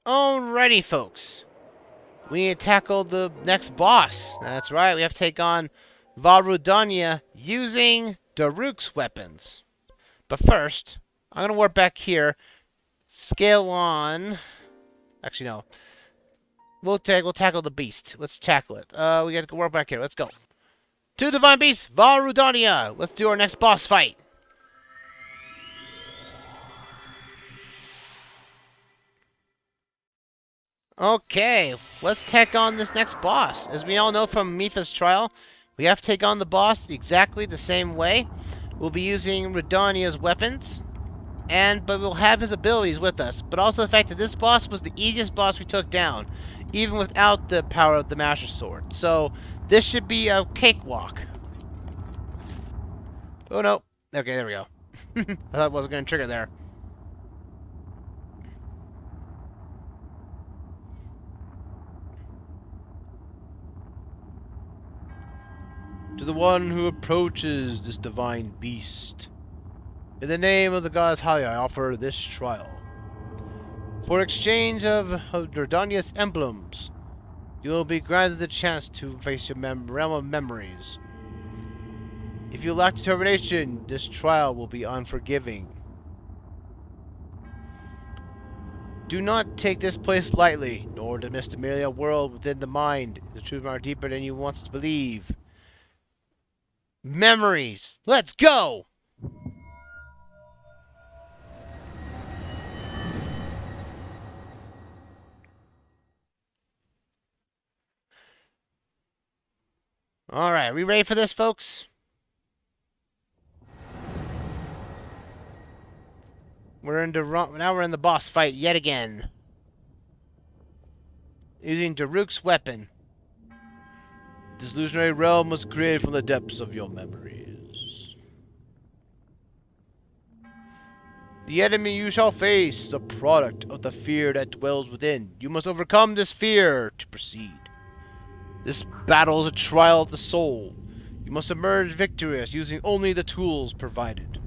Alrighty, folks. We need to tackle the next boss. That's right, we have to take on Varudanya using Daruk's weapons. But first, I'm going to warp back here. Scale on... Actually, no. We'll tackle the beast. Let's tackle it. We got to warp back here. Let's go. To Divine Beast, Varudanya. Let's do our next boss fight. Okay, let's take on this next boss. As we all know from Mipha's trial, we have to take on the boss exactly the same way. We'll be using Rudanya's weapons, but we'll have his abilities with us. But also the fact that this boss was the easiest boss we took down, even without the power of the Master Sword. So, this should be a cakewalk. Oh no. Okay, there we go. I thought it wasn't going to trigger there. To the one who approaches this divine beast, in the name of the goddess Haya, I offer this trial. For exchange of Rudanya's emblems, you will be granted the chance to face your realm of memories. If you lack determination, this trial will be unforgiving. Do not take this place lightly, nor dismiss merely a world within the mind. The truth are deeper than you want to believe. Memories! Let's go! Alright, are we ready for this, folks? Now we're in the boss fight yet again. Using Daruk's weapon. This illusionary realm was created from the depths of your memories. The enemy you shall face is a product of the fear that dwells within. You must overcome this fear to proceed. This battle is a trial of the soul. You must emerge victorious using only the tools provided.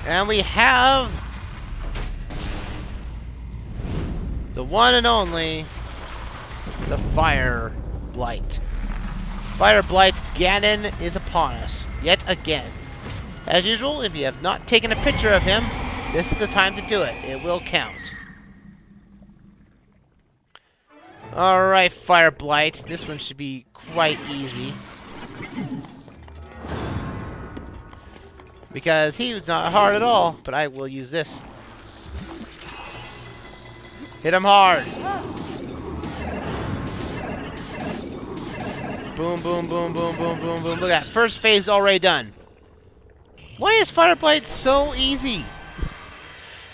And we have the one and only, the Fire Blight. Fire Blight Ganon is upon us, yet again. As usual, if you have not taken a picture of him, this is the time to do it. It will count. Alright, Fire Blight. This one should be quite easy. Because he was not hard at all, but I will use this. Hit him hard. Boom, boom, boom, boom, boom, boom, boom. Look at that. First phase already done. Why is Fire Blight so easy?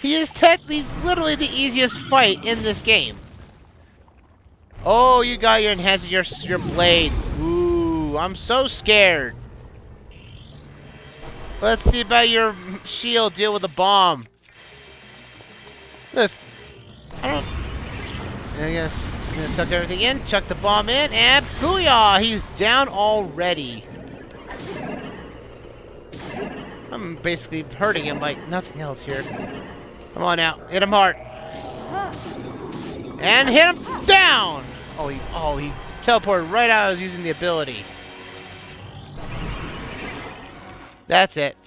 He's literally the easiest fight in this game. Oh, you got your enhanced your blade. Ooh, I'm so scared. Let's see about your shield. Deal with the bomb. Listen, I guess I'm gonna suck everything in, chuck the bomb in, and booyah! He's down already. I'm basically hurting him like nothing else here. Come on now, hit him hard. And hit him down! Oh, he teleported right out as using the ability. That's it.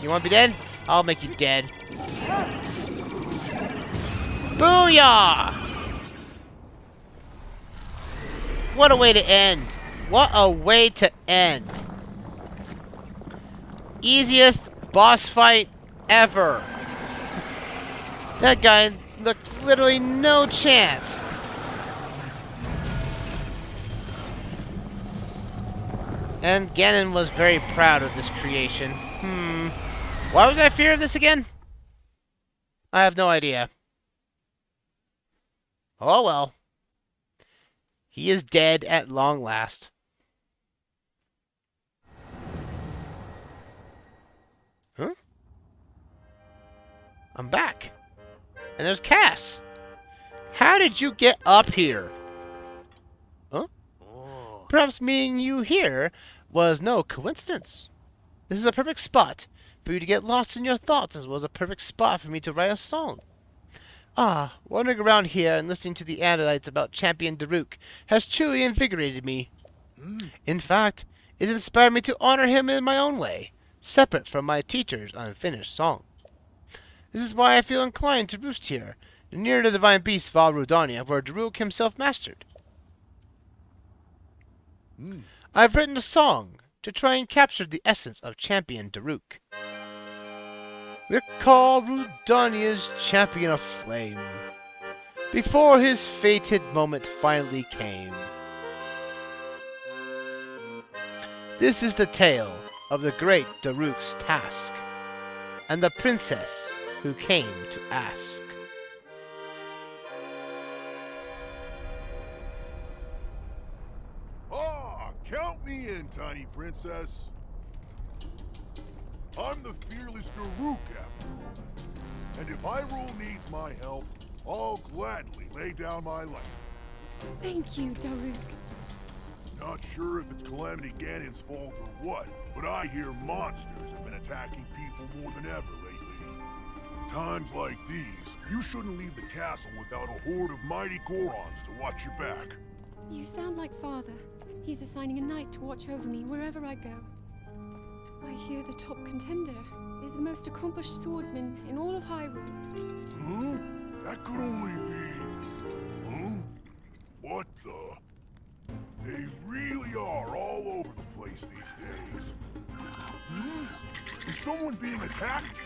You want to be dead? I'll make you dead. Booyah! What a way to end. What a way to end. Easiest boss fight ever. That guy looked literally no chance. And Ganon was very proud of this creation. Why was I fear of this again? I have no idea. Oh well. He is dead at long last. Huh? I'm back. And there's Cass. How did you get up here? Huh? Perhaps meeting you here was no coincidence. This is a perfect spot for you to get lost in your thoughts, as well as a perfect spot for me to write a song. Ah, wandering around here and listening to the anecdotes about Champion Daruk has truly invigorated me. In fact, it inspired me to honor him in my own way, separate from my teacher's unfinished song. This is why I feel inclined to roost here, near the divine beast Valrudania, where Daruk himself mastered. I've written a song to try and capture the essence of Champion Daruk. Recall Rudania's champion of flame, before his fated moment finally came. This is the tale of the great Daruk's task, and the princess who came to ask. Count me in, tiny princess. I'm the fearless Daruk, after all. And if Hyrule needs my help, I'll gladly lay down my life. Thank you, Daruk. Not sure if it's Calamity Ganon's fault or what, but I hear monsters have been attacking people more than ever lately. Times like these, you shouldn't leave the castle without a horde of mighty Gorons to watch your back. You sound like Father. He's assigning a knight to watch over me wherever I go. I hear the top contender is the most accomplished swordsman in all of Hyrule. Huh? That could only be... Huh? What the... They really are all over the place these days. Huh? Is someone being attacked?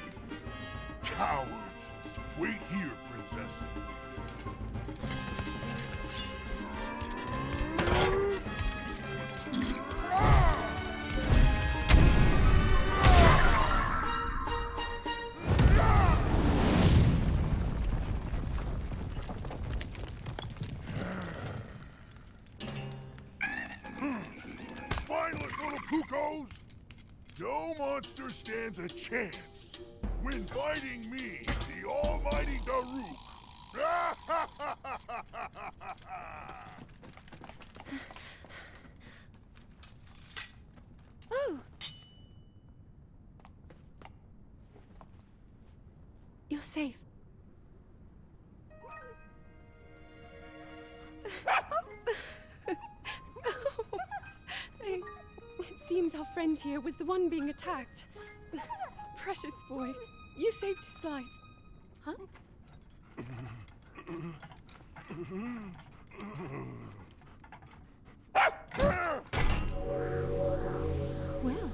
Cowards! Wait here, princess. Spineless little cuckoos! No monster stands a chance when fighting me, the almighty Daruk. Oh! You're safe. It seems our friend here was the one being attacked. Precious boy, you saved his life. Huh? Well.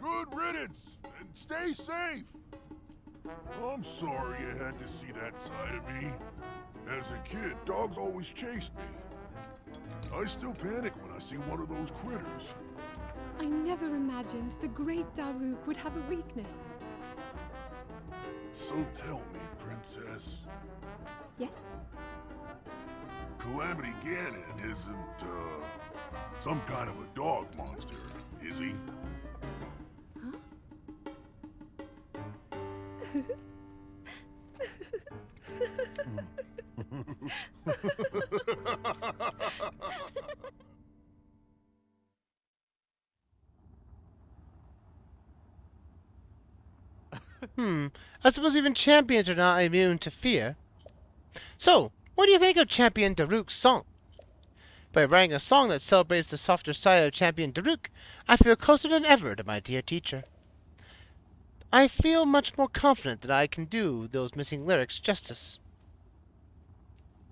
Good riddance, and stay safe. I'm sorry you had to see that side of me. As a kid, dogs always chased me. I still panic when I see one of those critters. I never imagined the great Daruk would have a weakness. So tell me, princess. Yes? Calamity Ganon isn't, some kind of a dog monster, is he? Huh? I suppose even champions are not immune to fear. So, what do you think of Champion Daruk's song? By writing a song that celebrates the softer side of Champion Daruk, I feel closer than ever to my dear teacher. I feel much more confident that I can do those missing lyrics justice.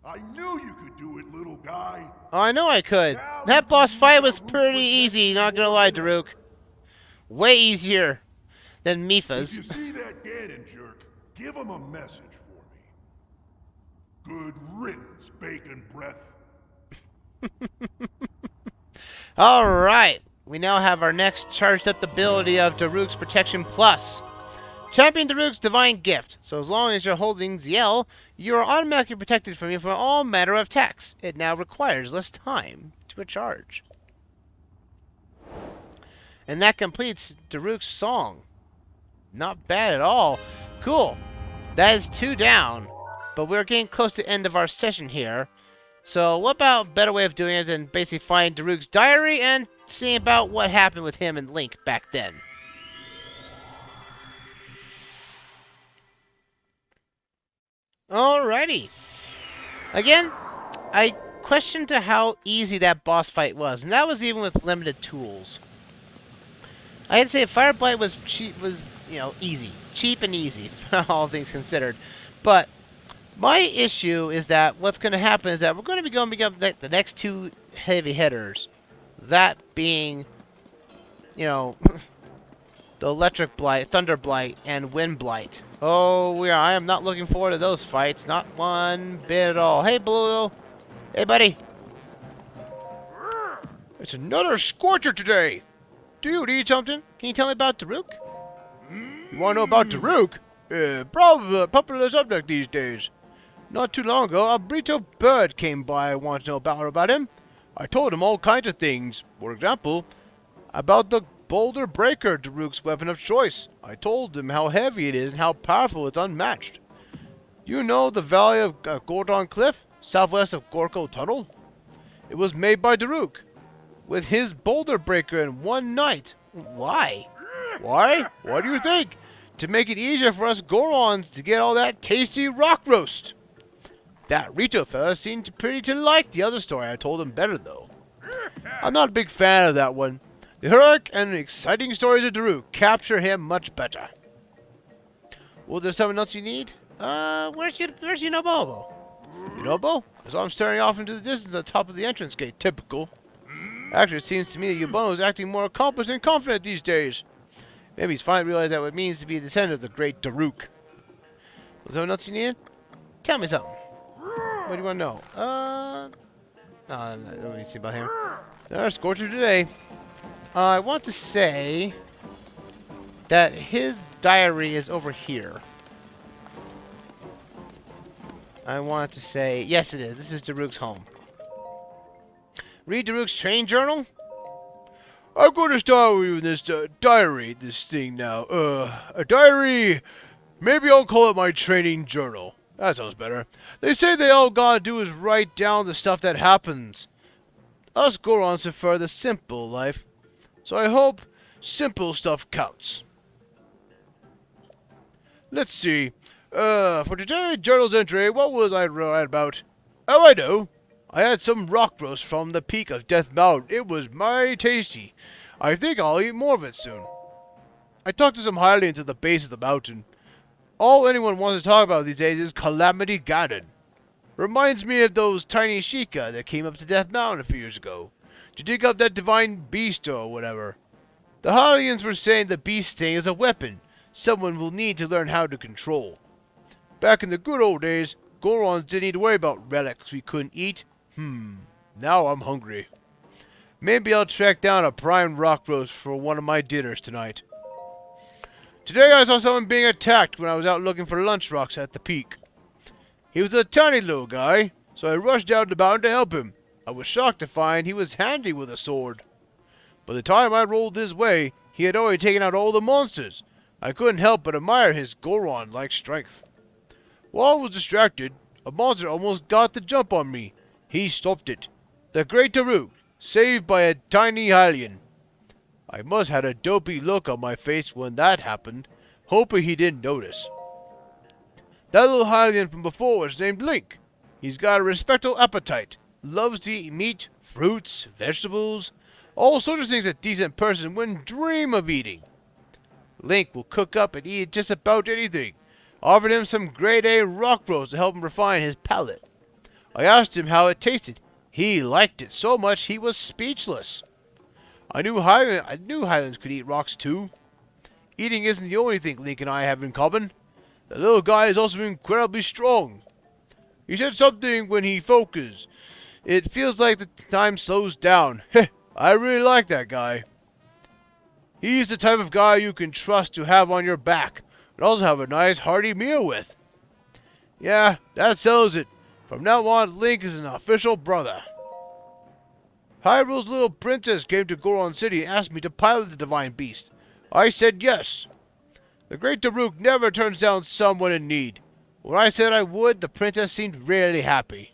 I knew you could do it, little guy. Oh, I know I could. That boss fight was pretty easy, not gonna lie, Daruk. Way easier than If you Mipha's. see that Ganon jerk, give him a message for me. Good riddance, bacon breath. Alright, we now have our next charged up ability of Daruk's Protection Plus. Champion Daruk's Divine Gift. So as long as you're holding Ziel, you are automatically protected from all manner of attacks. It now requires less time to recharge. And that completes Daruk's song. Not bad at all. Cool. That is 2 down. But we're getting close to the end of our session here. So what about a better way of doing it than basically finding Daruk's diary and seeing about what happened with him and Link back then? Alrighty. Again, I questioned to how easy that boss fight was, and that was even with limited tools. I'd say Fire Blight was cheap, easy, cheap and easy, all things considered. But my issue is that what's going to happen is that we're going to be going up the next 2 heavy hitters. That being, the Electric Blight, Thunder Blight, and Wind Blight. Oh, I am not looking forward to those fights. Not one bit at all. Hey, Blue. Hey, buddy. It's another Scorcher today. Do you need something? Can you tell me about Daruk? You want to know about Daruk? Probably a popular subject these days. Not too long ago, a Brito bird came by and wanted to know about him. I told him all kinds of things. For example, about the Boulder Breaker, Daruk's weapon of choice. I told him how heavy it is and how powerful it's unmatched. You know the valley of Gordon Cliff, southwest of Gorko Tunnel? It was made by Daruk, with his Boulder Breaker in one night. Why? Why? What do you think? To make it easier for us Gorons to get all that tasty rock roast. That Rito fella seemed pretty to like the other story. I told him better, though. I'm not a big fan of that one. The heroic and exciting stories of Daruk capture him much better. Well, there's something else you need? Where's Yunobo? Yunobo? I saw him staring off into the distance at the top of the entrance gate. Typical. Actually, it seems to me that Yubono is acting more accomplished and confident these days. Maybe he's finally realized that what it means to be a descendant of the great Daruk. Was there something else you needed? Tell me something. What do you want to know? I don't need to see about him. There's Scorcher today. I want to say that his diary is over here. I want to say, yes it is. This is Daruk's home. Read Daruk's training journal? I'm going to start with this diary, this thing now. A diary. Maybe I'll call it my training journal. That sounds better. They say they all gotta do is write down the stuff that happens. Us Gorons prefer the simple life. So I hope simple stuff counts. Let's see. For today's journal's entry, what was I write about? Oh, I know. I had some rock roast from the peak of Death Mountain. It was mighty tasty. I think I'll eat more of it soon. I talked to some Hylians at the base of the mountain. All anyone wants to talk about these days is Calamity Ganon. Reminds me of those tiny Sheikah that came up to Death Mountain a few years ago to dig up that divine beast or whatever. The Hylians were saying the beast thing is a weapon someone will need to learn how to control. Back in the good old days, Gorons didn't need to worry about relics we couldn't eat. Now I'm hungry. Maybe I'll track down a prime rock roast for one of my dinners tonight. Today I saw someone being attacked when I was out looking for lunch rocks at the peak. He was a tiny little guy, so I rushed down the mountain to help him. I was shocked to find he was handy with a sword. By the time I rolled his way, he had already taken out all the monsters. I couldn't help but admire his Goron-like strength. While I was distracted, a monster almost got the jump on me. He stopped it. The Great Daruk, saved by a tiny Hylian. I must have had a dopey look on my face when that happened, hoping he didn't notice. That little Hylian from before was named Link. He's got a respectable appetite, loves to eat meat, fruits, vegetables, all sorts of things a decent person wouldn't dream of eating. Link will cook up and eat just about anything. Offered him some grade A rock roast to help him refine his palate. I asked him how it tasted. He liked it so much he was speechless. I knew Hylians could eat rocks too. Eating isn't the only thing Link and I have in common. The little guy is also incredibly strong. He said something when he focuses. It feels like the time slows down. Heh, I really like that guy. He's the type of guy you can trust to have on your back, and also have a nice hearty meal with. Yeah, that settles it. From now on, Link is an official brother. Hyrule's little princess came to Goron City and asked me to pilot the divine beast. I said yes. The great Daruk never turns down someone in need. When I said I would, the princess seemed really happy.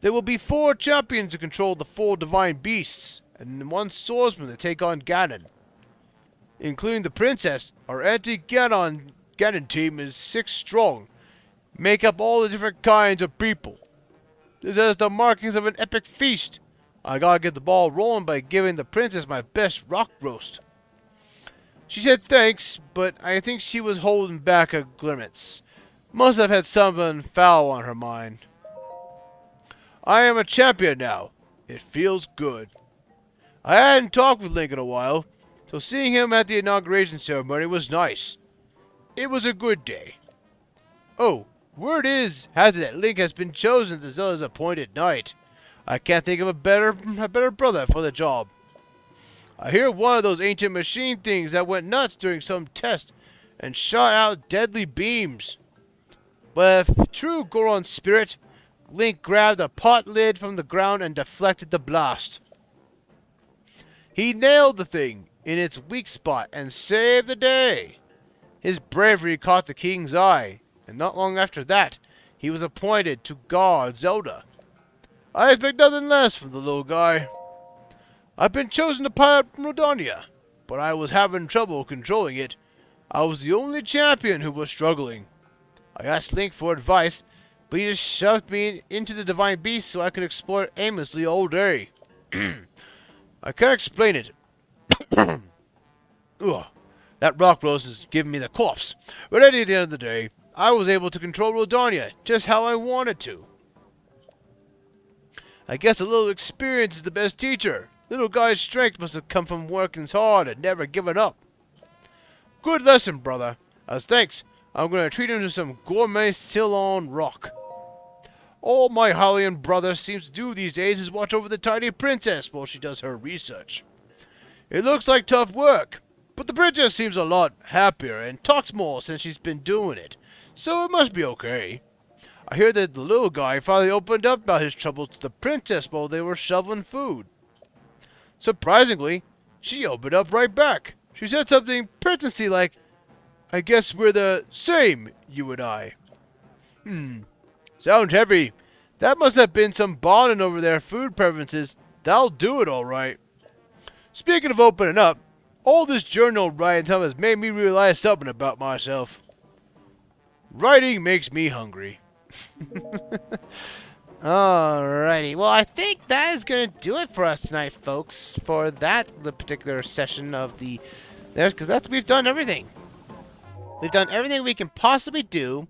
There will be 4 champions to control the 4 divine beasts, and 1 swordsman to take on Ganon. Including the princess, our anti-Ganon team is 6 strong. Make up all the different kinds of people. This has the markings of an epic feast. I gotta get the ball rolling by giving the princess my best rock roast. She said thanks, but I think she was holding back a grimace. Must have had something foul on her mind. I am a champion now. It feels good. I hadn't talked with Link in a while, so seeing him at the inauguration ceremony was nice. It was a good day. Oh, word has it that Link has been chosen to Zelda's appointed knight. I can't think of a better brother for the job. I hear one of those ancient machine things that went nuts during some test and shot out deadly beams. But if true Goron spirit, Link grabbed a pot lid from the ground and deflected the blast. He nailed the thing in its weak spot and saved the day. His bravery caught the king's eye, and not long after that, he was appointed to guard Zelda. I expect nothing less from the little guy. I've been chosen to pilot Rodania, but I was having trouble controlling it. I was the only champion who was struggling. I asked Link for advice, but he just shoved me into the divine beast so I could explore it aimlessly all day. I can't explain it. Ugh, that rock roast is giving me the coughs. But at the end of the day, I was able to control Rodania just how I wanted to. I guess a little experience is the best teacher. Little guy's strength must have come from working hard and never giving up. Good lesson, brother. As thanks, I'm going to treat him to some gourmet Ceylon rock. All my Hylian brother seems to do these days is watch over the tiny princess while she does her research. It looks like tough work, but the princess seems a lot happier and talks more since she's been doing it, so it must be okay. I hear that the little guy finally opened up about his troubles to the princess while they were shoveling food. Surprisingly, she opened up right back. She said something princessy like, I guess we're the same, you and I. Sounds heavy. That must have been some bonding over their food preferences. That'll do it all right. Speaking of opening up, all this journal writing time has made me realize something about myself. Writing makes me hungry. Alrighty, well I think that is going to do it for us tonight, folks, for that particular session of the... because we've done everything. We've done everything we can possibly do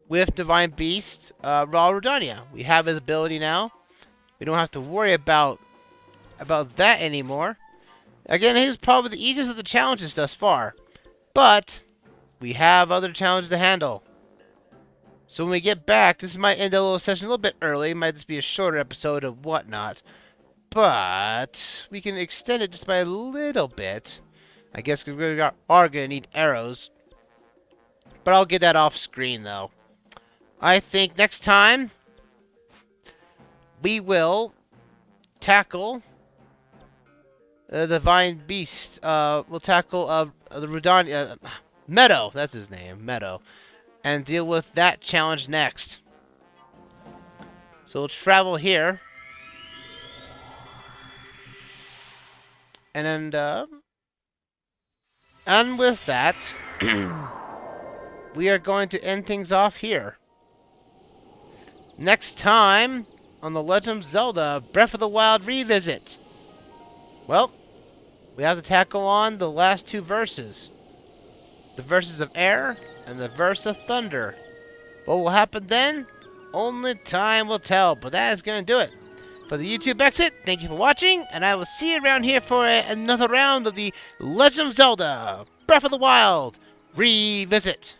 with Divine Beast, Raw Rodania. We have his ability now. We don't have to worry about that anymore. Again, he's probably the easiest of the challenges thus far. But we have other challenges to handle. So when we get back, this might end a little session a little bit early. It might just be a shorter episode of whatnot. But we can extend it just by a little bit. I guess we are going to need arrows. But I'll get that off screen, though. I think next time we will tackle the Divine Beast. We'll tackle the Rodania... Meadow, that's his name, Meadow. And deal with that challenge next. So we'll travel here. And with that, we are going to end things off here. Next time on The Legend of Zelda Breath of the Wild Revisit. Well, we have to tackle on the last 2 verses. The verses of air and the verse of thunder. What will happen then? Only time will tell, but that is going to do it. For the YouTube exit, thank you for watching, and I will see you around here for another round of the Legend of Zelda Breath of the Wild Revisit.